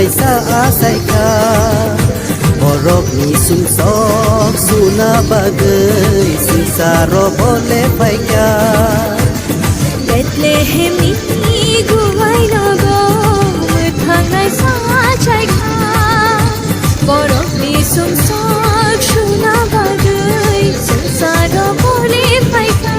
थांनाय सा आसायखा बरफनि सुंसक सुना बागै संसाराव बले फायखा बेथलेहेमनि गुवाय नगर थांनाय सा आसायखा बरफनि सुंसक सुना बागै संसाराव बले फायखा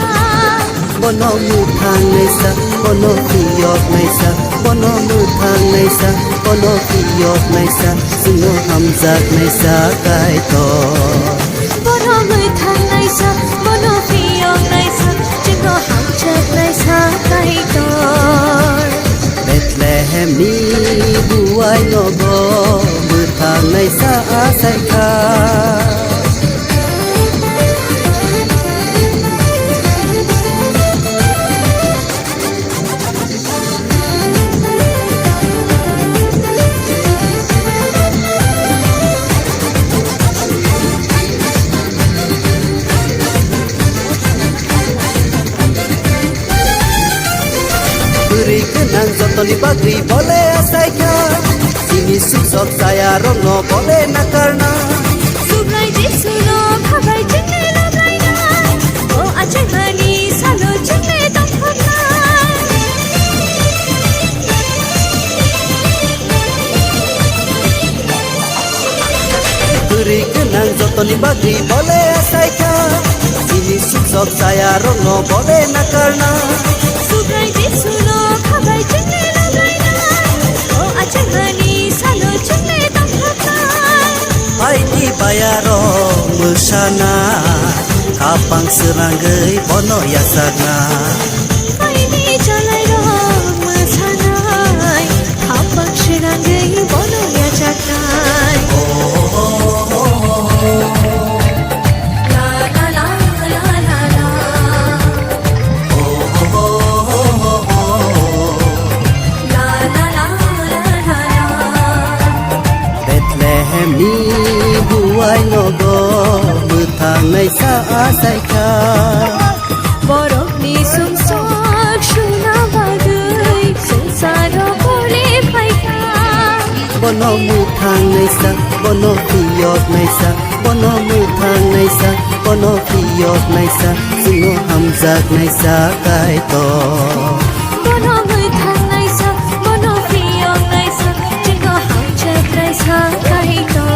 Bono mu थांनाय सा bono fiyotनाय सा bono mu थांनाय सा bono fiyotनाय सा जोङो हामजागनाय सा कायतो bono mu थांनाय सा bono fiyotनाय सा जोङो हामजागनाय सा कायतो बेथलेहेमनि गुवाय नगर mu थांनाय सा आसायखा Beri kenang jotoni bagri boleh asaika Sini susok saya rono boleh nakarna Sugai jisuno khabai jingle labaina O aceh mani salo jingle tongkhona Beri kenang jotoni bagri boleh asaika Sini susok saya rono boleh nakarna Sugai jisuno khabai jingle labaina O aceh mani salo jingle tongkhona Baiti bayaro mesana Kapang seranggai bono yasarna Baiti jalai ro mesanai Kapang seranggai bono yajaknai La la la la la la La la la la la Betlehemni buai nogo Bethangai sa asaika बरफनि सुंसक सुना बागै संसाराव बले फायखा Bono mu thangai sa bono fiyotnai sa bono mu thangai sa bono fiyotnai sa Sungo hamjagnai sa kaito bono mu थांनाय सा bono fiyotनाय सा जोङो हामजागनाय सा कायतो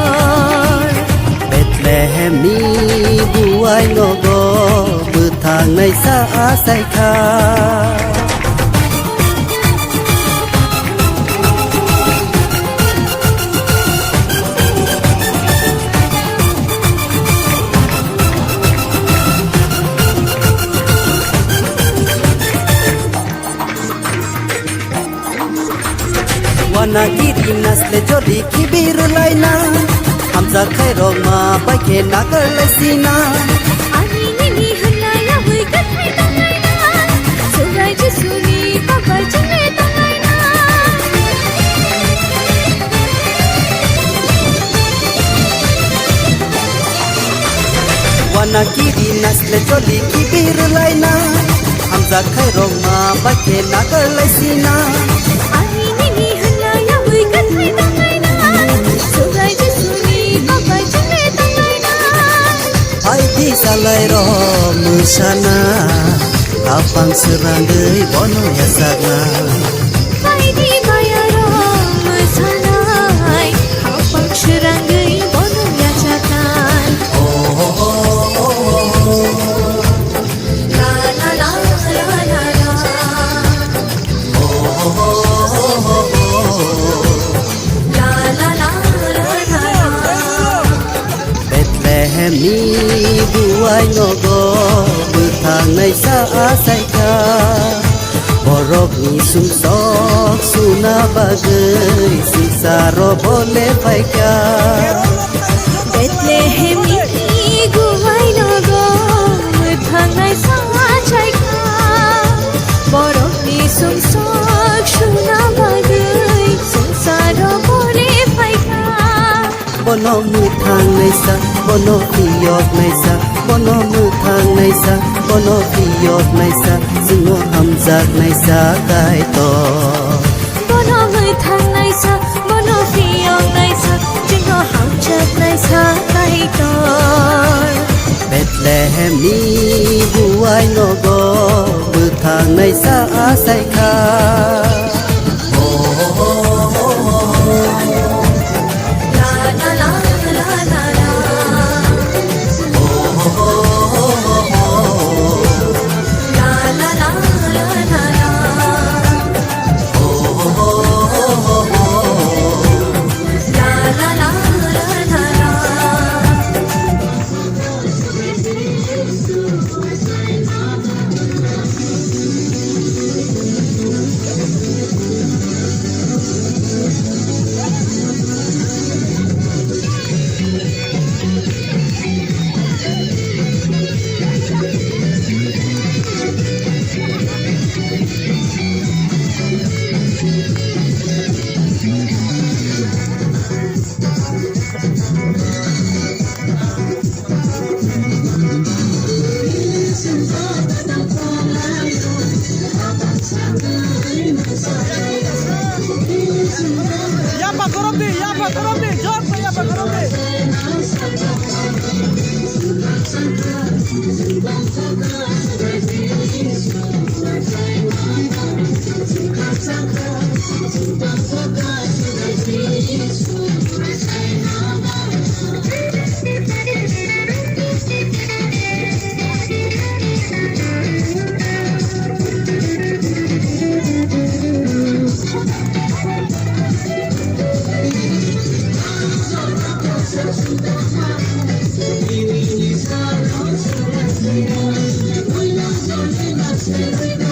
Betlehemni buai nogo Bethangai sa asaika Wanagiri nasle jodi kibir laina Hamza khairong ma baike nagar laisina Ani nini hanaya hui kathai tangaina Sugai jisuni babai jingle tangaina Wanagiri nasle jodi kibir laina Hamza khairong ma baike nagar laisina Ani nini hanaya hui kathai tangaina Sugai jisuni babai jingle tangaina Baiti salai ro musana Kapang seranggai bono yasarna Baiti bayaro mesanai Kapang seranggai bono yajakan La la la la la la La la la la la la Betlehemni buai nogo Bethangai sa asaika Borokni sumsok suna bagai Sinsaro bole faika Betlehemni guwai nogor थांनाय सा आसायखा बरफनि सुंसक सुना बागै संसाराव बले फायखा Bono mu थांनाय सा bono fiyotनाय सा bono mu थांनाय सा bono fiyotनाय सा जोङो हामजागनाय सा कायतो bono mu थांनाय सा bono ใส่ขาYapa Gorombi, jump Yapa Gorombi. We're